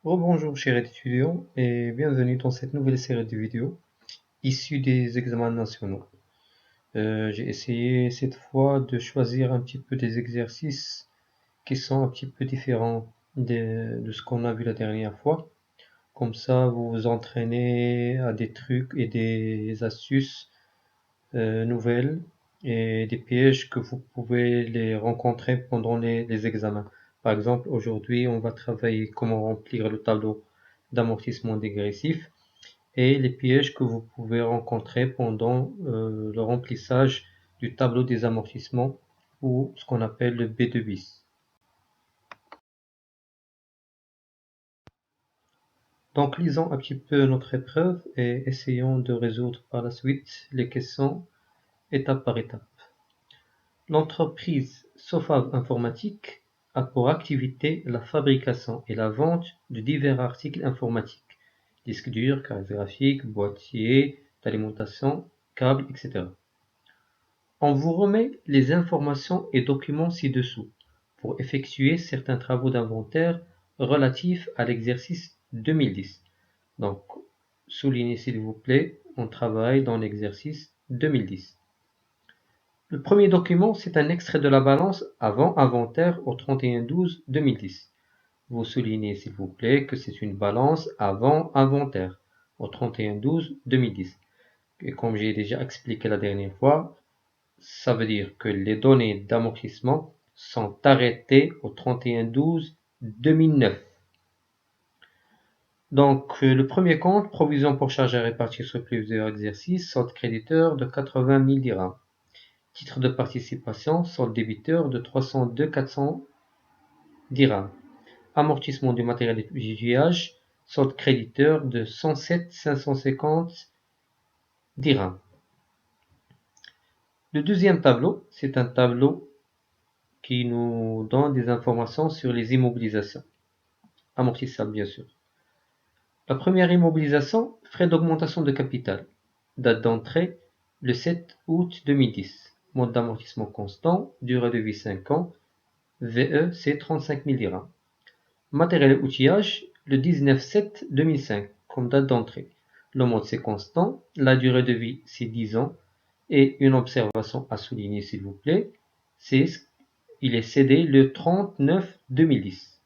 Rebonjour chers étudiants et bienvenue dans cette nouvelle série de vidéos issues des examens nationaux. J'ai essayé cette fois de choisir un petit peu des exercices qui sont un petit peu différents de ce qu'on a vu la dernière fois. Comme ça, vous vous entraînez à des trucs et des astuces nouvelles et des pièges que vous pouvez les rencontrer pendant les examens. Par exemple, aujourd'hui, on va travailler comment remplir le tableau d'amortissement dégressif et les pièges que vous pouvez rencontrer pendant le remplissage du tableau des amortissements ou ce qu'on appelle le B2 bis. Donc lisons un petit peu notre épreuve et essayons de résoudre par la suite les questions étape par étape. L'entreprise Sofab Informatique a pour activité la fabrication et la vente de divers articles informatiques, disques durs, cartes graphiques, boîtiers d'alimentation, câbles, etc. On vous remet les informations et documents ci-dessous pour effectuer certains travaux d'inventaire relatifs à l'exercice 2010. Donc, soulignez s'il vous plaît, on travaille dans l'exercice 2010. Le premier document, c'est un extrait de la balance avant inventaire au 31/12/2010. Vous soulignez s'il vous plaît que c'est une balance avant inventaire au 31/12/2010. Et comme j'ai déjà expliqué la dernière fois, ça veut dire que les données d'amortissement sont arrêtées au 31/12/2009. Donc, le premier compte, provision pour charges à répartir sur plusieurs exercices, solde créditeur de 80 000 dirhams. Titre de participation, solde débiteur de 302 400 dirhams. Amortissement du matériel d'outillage, solde créditeur de 107 550 dirhams. Le deuxième tableau, c'est un tableau qui nous donne des informations sur les immobilisations, amortissables bien sûr. La première immobilisation, frais d'augmentation de capital. Date d'entrée, le 7 août 2010. Mode d'amortissement constant, durée de vie 5 ans, VE c'est 35 000 dirhams. Matériel et outillage, le 19/7/2005 comme date d'entrée. Le mode c'est constant, la durée de vie c'est 10 ans et une observation à souligner s'il vous plaît, c'est il est cédé le 30/9/2010.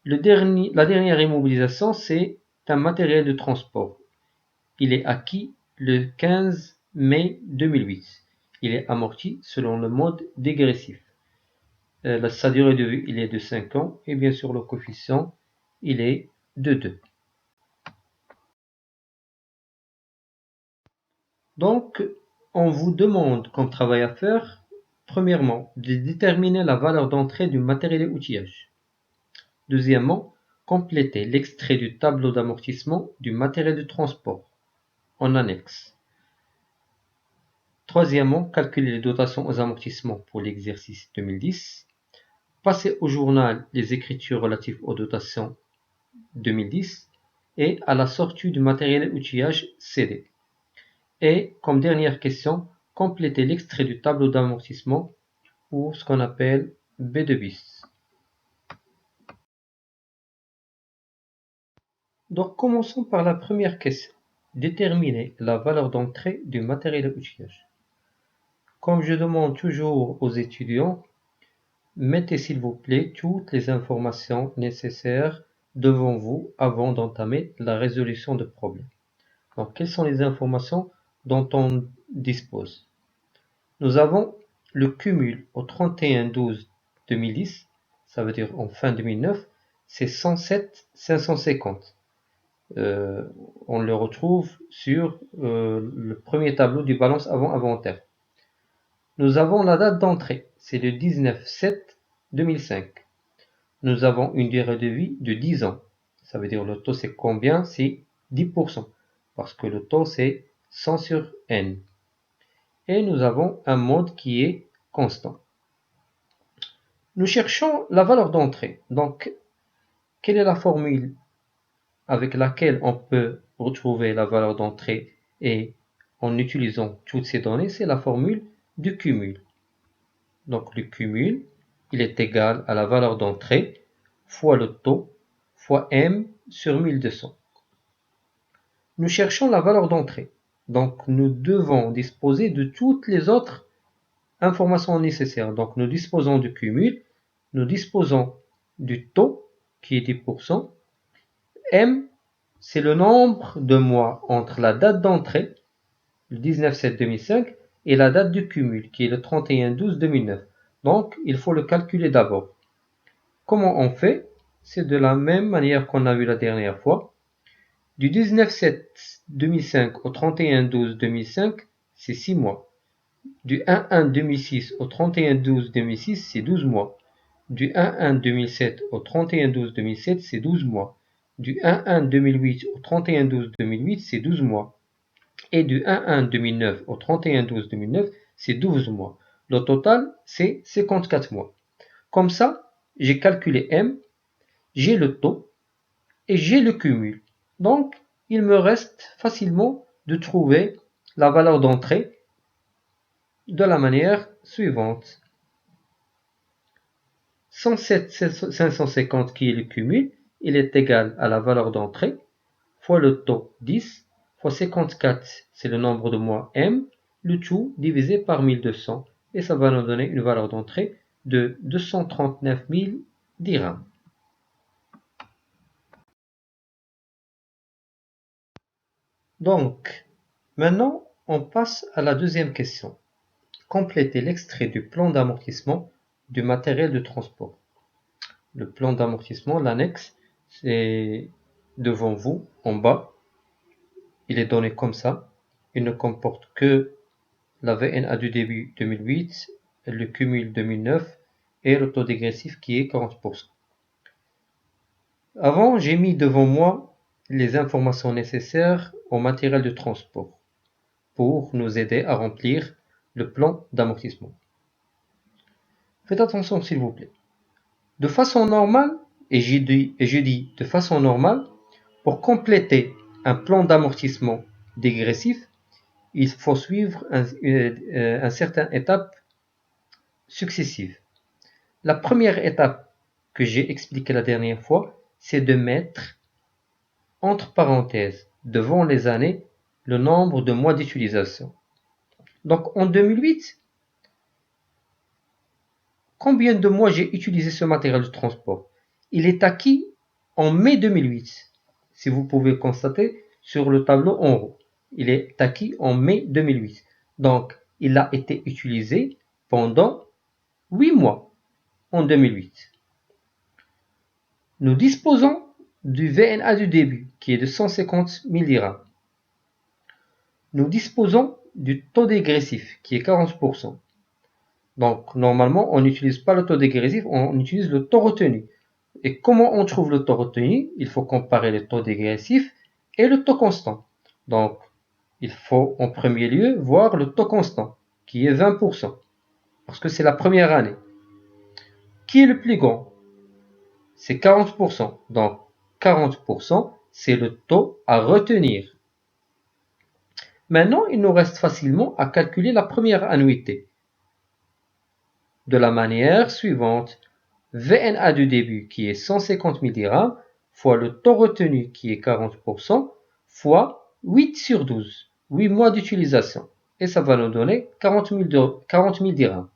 La dernière immobilisation, c'est un matériel de transport. Il est acquis le 15 mai 2008. Il est amorti selon le mode dégressif. Sa durée de vie il est de 5 ans et bien sûr le coefficient il est de 2. Donc on vous demande comme travail à faire, premièrement, de déterminer la valeur d'entrée du matériel et outillage. Deuxièmement, compléter l'extrait du tableau d'amortissement du matériel de transport en annexe. Troisièmement, calculer les dotations aux amortissements pour l'exercice 2010. Passer au journal les écritures relatives aux dotations 2010 et à la sortie du matériel et outillage cédé. Et comme dernière question, compléter l'extrait du tableau d'amortissement ou ce qu'on appelle B2 bis. Donc commençons par la première question. Déterminer la valeur d'entrée du matériel et outillage. Comme je demande toujours aux étudiants, mettez s'il vous plaît toutes les informations nécessaires devant vous avant d'entamer la résolution de problème. Donc, quelles sont les informations dont on dispose? Nous avons le cumul au 31/12/2010, ça veut dire en fin 2009, c'est 107 550. On le retrouve sur le premier tableau du balance avant inventaire. Nous avons la date d'entrée, c'est le 19/7/2005. Nous avons une durée de vie de 10 ans. Ça veut dire le taux c'est combien? C'est 10%. Parce que le taux c'est 100 sur n. Et nous avons un mode qui est constant. Nous cherchons la valeur d'entrée. Donc, quelle est la formule avec laquelle on peut retrouver la valeur d'entrée et en utilisant toutes ces données? C'est la formule du cumul. Donc, le cumul, il est égal à la valeur d'entrée fois le taux fois M sur 1200. Nous cherchons la valeur d'entrée. Donc, nous devons disposer de toutes les autres informations nécessaires. Donc, nous disposons du cumul, nous disposons du taux, qui est 10%. M, c'est le nombre de mois entre la date d'entrée, le 19/7/2005, et la date du cumul, qui est le 31/12/2009. Donc, il faut le calculer d'abord. Comment on fait? C'est de la même manière qu'on a vu la dernière fois. Du 19/7/2005 au 31/12/2005, c'est 6 mois. Du 1/1/2006 au 31/12/2006, c'est 12 mois. Du 1/1/2007 au 31/12/2007, c'est 12 mois. Du 1/1/2008 au 31/12/2008, c'est 12 mois. Et du 1/1/2009 au 31/12/2009, c'est 12 mois. Le total, c'est 54 mois. Comme ça, j'ai calculé M, j'ai le taux et j'ai le cumul. Donc, il me reste facilement de trouver la valeur d'entrée de la manière suivante. 107 550 qui est le cumul, il est égal à la valeur d'entrée fois le taux 10 fois 54, c'est le nombre de mois M, le tout divisé par 1200 et ça va nous donner une valeur d'entrée de 239 000 dirhams. Donc, maintenant, on passe à la deuxième question. Complétez l'extrait du plan d'amortissement du matériel de transport. Le plan d'amortissement, l'annexe, c'est devant vous, en bas. Il est donné comme ça. Il ne comporte que la VNA du début 2008, le cumul 2009 et le taux dégressif qui est 40%. Avant, j'ai mis devant moi les informations nécessaires au matériel de transport pour nous aider à remplir le plan d'amortissement. Faites attention s'il vous plaît. De façon normale, et je dis de façon normale, pour compléter un plan d'amortissement dégressif, il faut suivre un certain étape successive. La première étape que j'ai expliquée la dernière fois, c'est de mettre entre parenthèses devant les années le nombre de mois d'utilisation. Donc en 2008, combien de mois j'ai utilisé ce matériel de transport? Il est acquis en mai 2008. Si vous pouvez constater sur le tableau en haut, il est acquis en mai 2008. Donc, il a été utilisé pendant 8 mois en 2008. Nous disposons du VNA du début qui est de 150 000 dirhams. Nous disposons du taux dégressif qui est 40%. Donc, normalement, on n'utilise pas le taux dégressif, on utilise le taux retenu. Et comment on trouve le taux retenu? Il faut comparer le taux dégressif et le taux constant. Donc, il faut en premier lieu voir le taux constant, qui est 20%, parce que c'est la première année. Qui est le plus grand? C'est 40%. Donc, 40%, c'est le taux à retenir. Maintenant, il nous reste facilement à calculer la première annuité. De la manière suivante, VNA du début qui est 150 000 dirhams fois le taux retenu qui est 40% fois 8 sur 12, 8 mois d'utilisation. Et ça va nous donner 40 000 dirhams.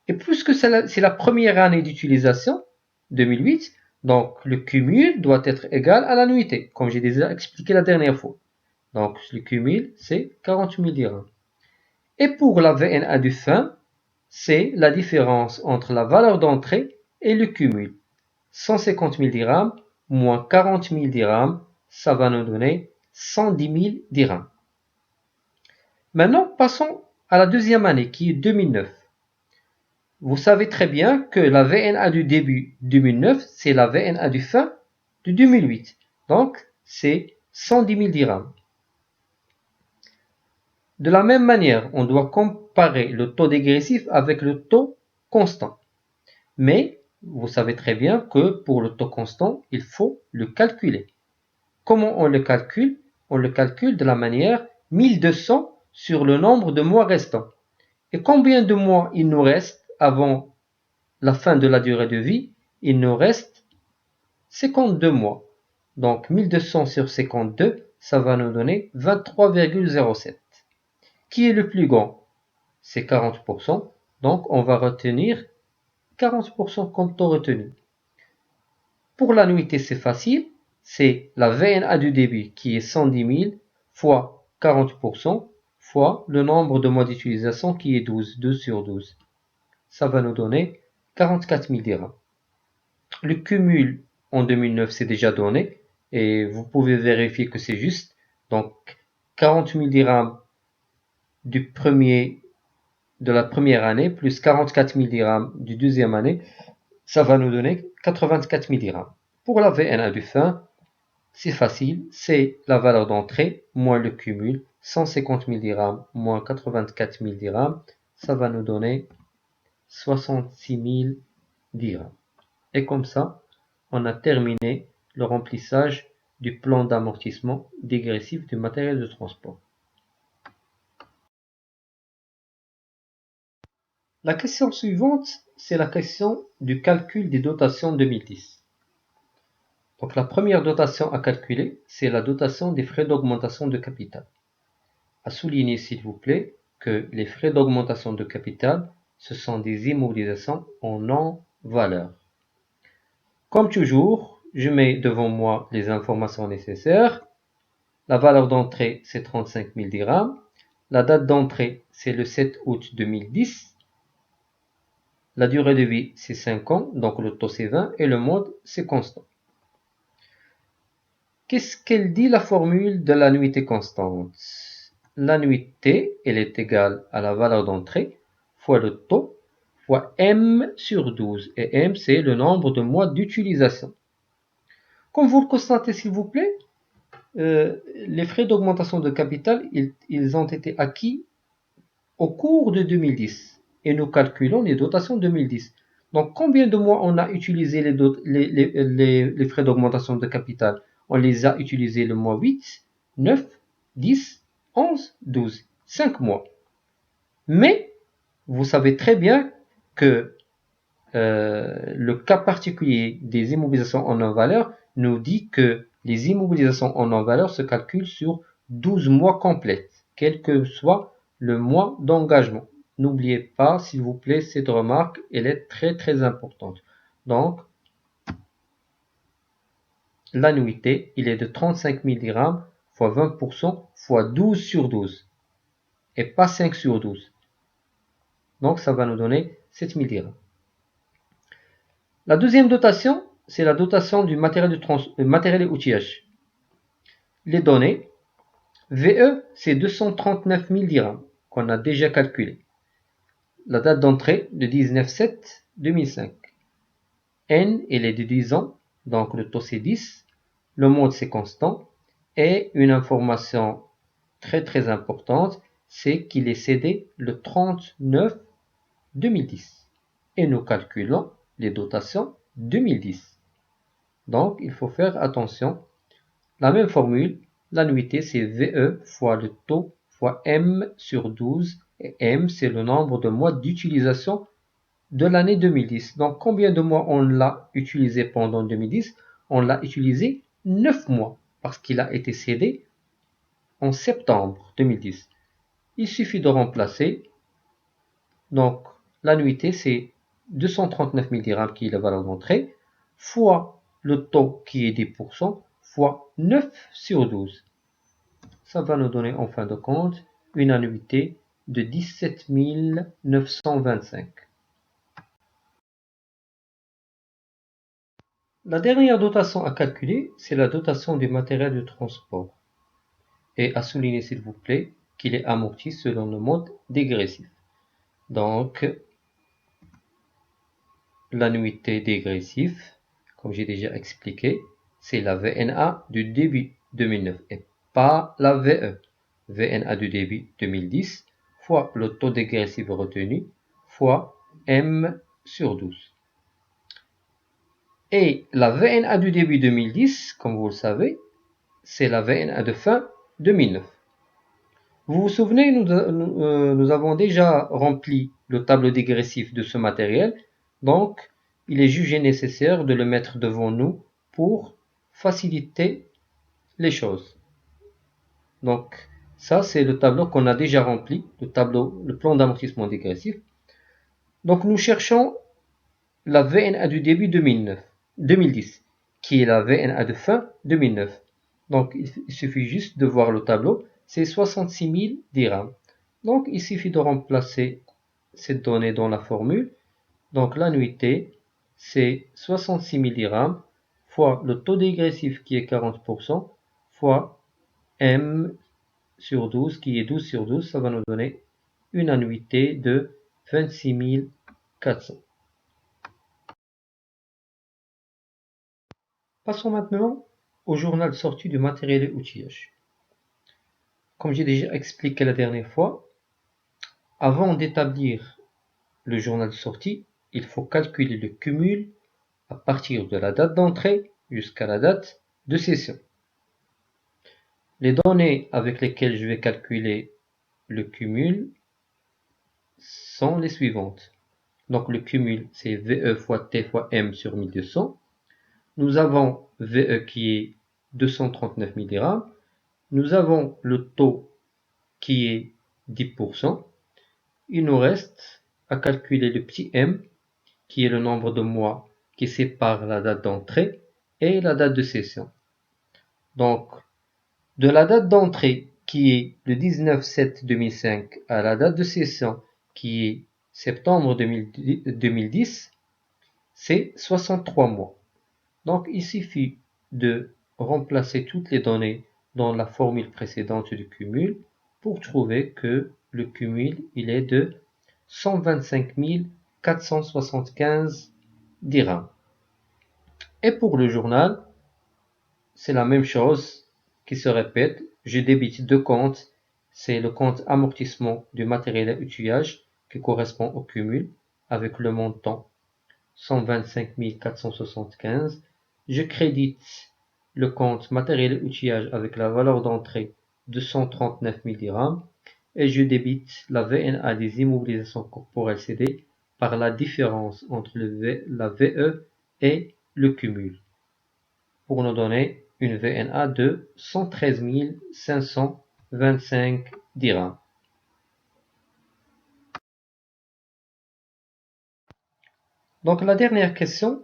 Et puisque c'est la première année d'utilisation, 2008, donc le cumul doit être égal à l'annuité, comme j'ai déjà expliqué la dernière fois. Donc le cumul, c'est 40 000 dirhams. Et pour la VNA du fin, c'est la différence entre la valeur d'entrée et le cumul. 150 000 dirhams moins 40 000 dirhams, ça va nous donner 110 000 dirhams. Maintenant, passons à la deuxième année qui est 2009. Vous savez très bien que la VNA du début 2009, c'est la VNA du fin de 2008. Donc, c'est 110 000 dirhams. De la même manière, on doit comparer le taux dégressif avec le taux constant. Mais, vous savez très bien que pour le taux constant, il faut le calculer. Comment on le calcule? On le calcule de la manière 1200 sur le nombre de mois restants. Et combien de mois il nous reste avant la fin de la durée de vie? Il nous reste 52 mois. Donc 1200 sur 52, ça va nous donner 23,07. Qui est le plus grand? C'est 40%. Donc on va retenir 40% comme taux retenu. Pour l'annuité, c'est facile. C'est la VNA du débit qui est 110 000 fois 40% fois le nombre de mois d'utilisation qui est 12, 2 sur 12. Ça va nous donner 44 000 dirhams. Le cumul en 2009, c'est déjà donné et vous pouvez vérifier que c'est juste. Donc 40 000 dirhams de la première année plus 44 000 dirhams du deuxième année, ça va nous donner 84 000 dirhams. Pour la VNA du fin, c'est facile, c'est la valeur d'entrée moins le cumul, 150 000 dirhams moins 84 000 dirhams, ça va nous donner 66 000 dirhams. Et comme ça, on a terminé le remplissage du plan d'amortissement dégressif du matériel de transport. La question suivante, c'est la question du calcul des dotations 2010. Donc la première dotation à calculer, c'est la dotation des frais d'augmentation de capital. À souligner s'il vous plaît que les frais d'augmentation de capital, ce sont des immobilisations en non-valeur. Comme toujours, je mets devant moi les informations nécessaires. La valeur d'entrée, c'est 35 000 dirhams. La date d'entrée, c'est le 7 août 2010. La durée de vie, c'est 5 ans, donc le taux, c'est 20, et le mode, c'est constant. Qu'est-ce qu'elle dit, la formule de l'annuité constante? L'annuité, elle est égale à la valeur d'entrée fois le taux fois M sur 12. Et M, c'est le nombre de mois d'utilisation. Comme vous le constatez, s'il vous plaît, les frais d'augmentation de capital, ils ont été acquis au cours de 2010. Et nous calculons les dotations 2010. Donc, combien de mois on a utilisé les frais d'augmentation de capital? On les a utilisés le mois 8, 9, 10, 11, 12. 5 mois. Mais, vous savez très bien que le cas particulier des immobilisations en non-valeur nous dit que les immobilisations en non-valeur se calculent sur 12 mois complets, quel que soit le mois d'engagement. N'oubliez pas, s'il vous plaît, cette remarque, elle est très très importante. Donc, l'annuité, il est de 35 000 dirhams fois 20% fois 12 sur 12 et pas 5 sur 12. Donc, ça va nous donner 7 000 dirhams. La deuxième dotation, c'est la dotation du matériel et outillage. Les données, VE, c'est 239 000 dirhams qu'on a déjà calculé. La date d'entrée, le 19/7/2005. N, il est de 10 ans, donc le taux c'est 10. Le mode c'est constant. Et une information très très importante, c'est qu'il est cédé le 30/9/2010. Et nous calculons les dotations 2010. Donc, il faut faire attention. La même formule, l'annuité, c'est VE fois le taux fois M sur 12. Et M, c'est le nombre de mois d'utilisation de l'année 2010. Donc, combien de mois on l'a utilisé pendant 2010? On l'a utilisé 9 mois parce qu'il a été cédé en septembre 2010. Il suffit de remplacer. Donc, l'annuité, c'est 239 000 dirhams qui est la valeur d'entrée fois le taux qui est 10% fois 9 sur 12. Ça va nous donner en fin de compte une annuité de 17 925. La dernière dotation à calculer, c'est la dotation du matériel de transport. Et à souligner s'il vous plaît qu'il est amorti selon le mode dégressif. Donc, l'annuité dégressive, comme j'ai déjà expliqué, c'est la VNA du début 2009 et pas la VE. VNA du début 2010 fois le taux dégressif retenu fois M sur 12. Et la VNA du début 2010, comme vous le savez, c'est la VNA de fin 2009. Vous vous souvenez, nous avons déjà rempli le tableau dégressif de ce matériel, donc il est jugé nécessaire de le mettre devant nous pour faciliter les choses. Donc, ça, c'est le tableau qu'on a déjà rempli, le plan d'amortissement dégressif. Donc, nous cherchons la VNA du début 2010, qui est la VNA de fin 2009. Donc, il suffit juste de voir le tableau, c'est 66 000 dirhams. Donc, il suffit de remplacer cette donnée dans la formule. Donc, l'annuité, c'est 66 000 dirhams fois le taux dégressif qui est 40% fois M sur 12 qui est 12 sur 12, ça va nous donner une annuité de 26 400. Passons maintenant au journal sorti du matériel et outillage. Comme j'ai déjà expliqué la dernière fois, avant d'établir le journal sorti, il faut calculer le cumul à partir de la date d'entrée jusqu'à la date de cession. Les données avec lesquelles je vais calculer le cumul sont les suivantes. Donc le cumul, c'est VE fois T fois M sur 1200. Nous avons VE qui est 239 000 dirhams. Nous avons le taux qui est 10%. Il nous reste à calculer le petit m, qui est le nombre de mois qui sépare la date d'entrée et la date de cession. Donc, de la date d'entrée, qui est le 19/7/2005, à la date de cession, qui est septembre 2010, c'est 63 mois. Donc, il suffit de remplacer toutes les données dans la formule précédente du cumul pour trouver que le cumul, il est de 125 475 dirhams. Et pour le journal, c'est la même chose qui se répète. Je débite deux comptes. C'est le compte amortissement du matériel à outillage qui correspond au cumul avec le montant 125 475. Je crédite le compte matériel et outillage avec la valeur d'entrée de 139 000 dirhams et je débite la VNA des immobilisations corporelles cédées par la différence entre la VE et le cumul pour nous donner une VNA de 113 525 dirhams. Donc la dernière question,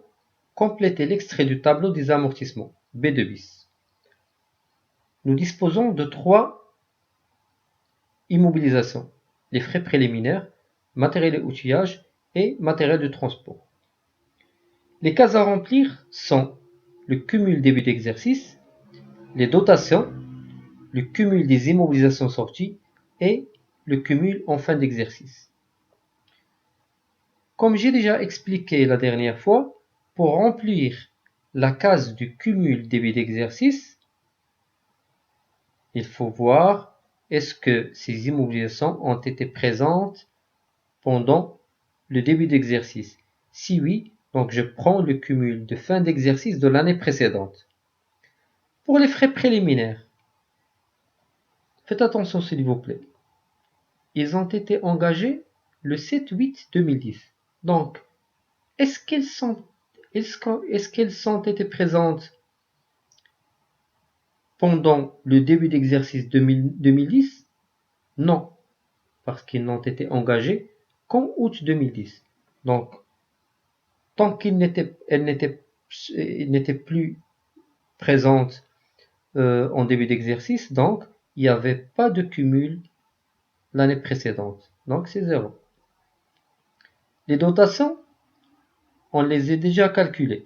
complétez l'extrait du tableau des amortissements B2 bis. Nous disposons de trois immobilisations, les frais préliminaires, matériel et outillage et matériel de transport. Les cases à remplir sont le cumul début d'exercice, les dotations, le cumul des immobilisations sorties et le cumul en fin d'exercice. Comme j'ai déjà expliqué la dernière fois, pour remplir la case du cumul début d'exercice, il faut voir est-ce que ces immobilisations ont été présentes pendant le début d'exercice. Si oui, donc je prends le cumul de fin d'exercice de l'année précédente. Pour les frais préliminaires, faites attention s'il vous plaît. Ils ont été engagés le 7/8/2010. Donc, est-ce qu'elles ont été présentes pendant le début d'exercice 2010? Non, parce qu'ils n'ont été engagés qu'en août 2010. Donc, tant qu'elles n'étaient plus présentes en début d'exercice, donc il n'y avait pas de cumul l'année précédente. Donc c'est 0. Les dotations, on les a déjà calculées.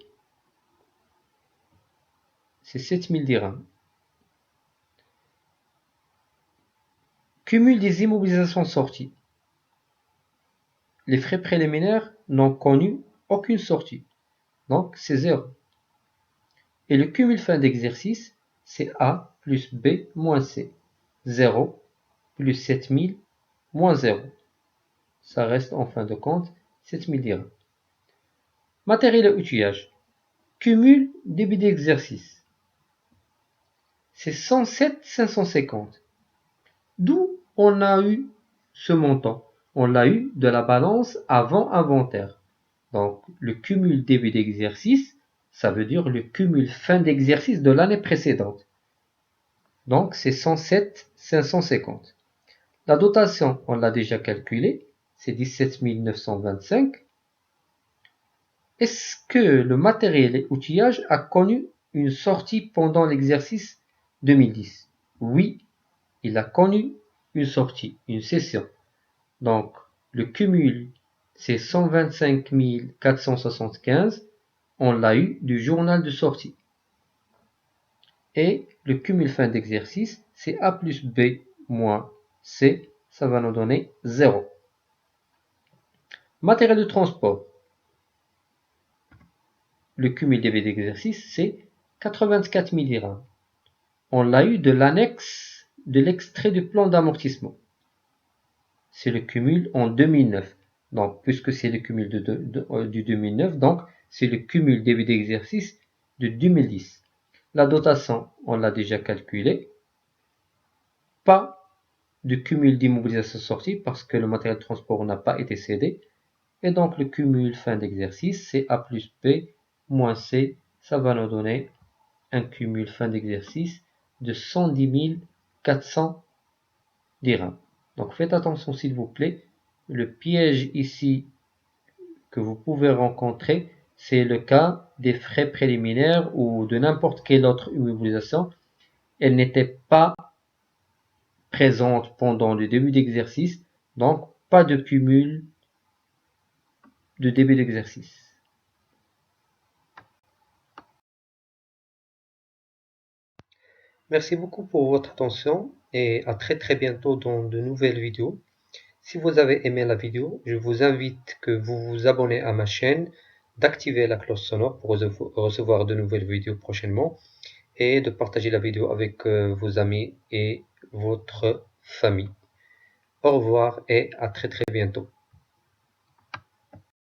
C'est 7000 dirhams. Cumul des immobilisations sorties. Les frais préliminaires n'ont connu aucune sortie. Donc c'est 0. Et le cumul fin d'exercice, c'est A plus B moins C. 0 plus 7000 moins 0. Ça reste en fin de compte 7000 dirhams. Matériel et outillage. Cumul début d'exercice. C'est 107 550. D'où on a eu ce montant? On l'a eu de la balance avant inventaire. Donc le cumul début d'exercice, ça veut dire le cumul fin d'exercice de l'année précédente. Donc c'est 107 550. La dotation, on l'a déjà calculée, c'est 17 925. Est-ce que le matériel et outillage a connu une sortie pendant l'exercice 2010? Oui, il a connu une sortie, une cession. Donc, le cumul, c'est 125 475. On l'a eu du journal de sortie. Et le cumul fin d'exercice, c'est A plus B moins C. Ça va nous donner 0. Matériel de transport. Le cumul débit d'exercice, c'est 84 000 dirhams. On l'a eu de l'annexe de l'extrait du plan d'amortissement. C'est le cumul en 2009. Donc, puisque c'est le cumul du 2009, donc c'est le cumul débit d'exercice de 2010. La dotation, on l'a déjà calculée. Pas de cumul d'immobilisation sortie parce que le matériel de transport n'a pas été cédé. Et donc, le cumul fin d'exercice, c'est A plus B moins C. Ça va nous donner un cumul fin d'exercice de 110 400 dirhams. Donc faites attention s'il vous plaît. Le piège ici que vous pouvez rencontrer, c'est le cas des frais préliminaires ou de n'importe quelle autre immobilisation. Elle n'était pas présente pendant le début d'exercice, donc pas de cumul de début d'exercice. Merci beaucoup pour votre attention et à très bientôt dans de nouvelles vidéos. Si vous avez aimé la vidéo, je vous invite que vous vous abonnez à ma chaîne, d'activer la cloche sonore pour recevoir de nouvelles vidéos prochainement et de partager la vidéo avec vos amis et votre famille. Au revoir et à très bientôt.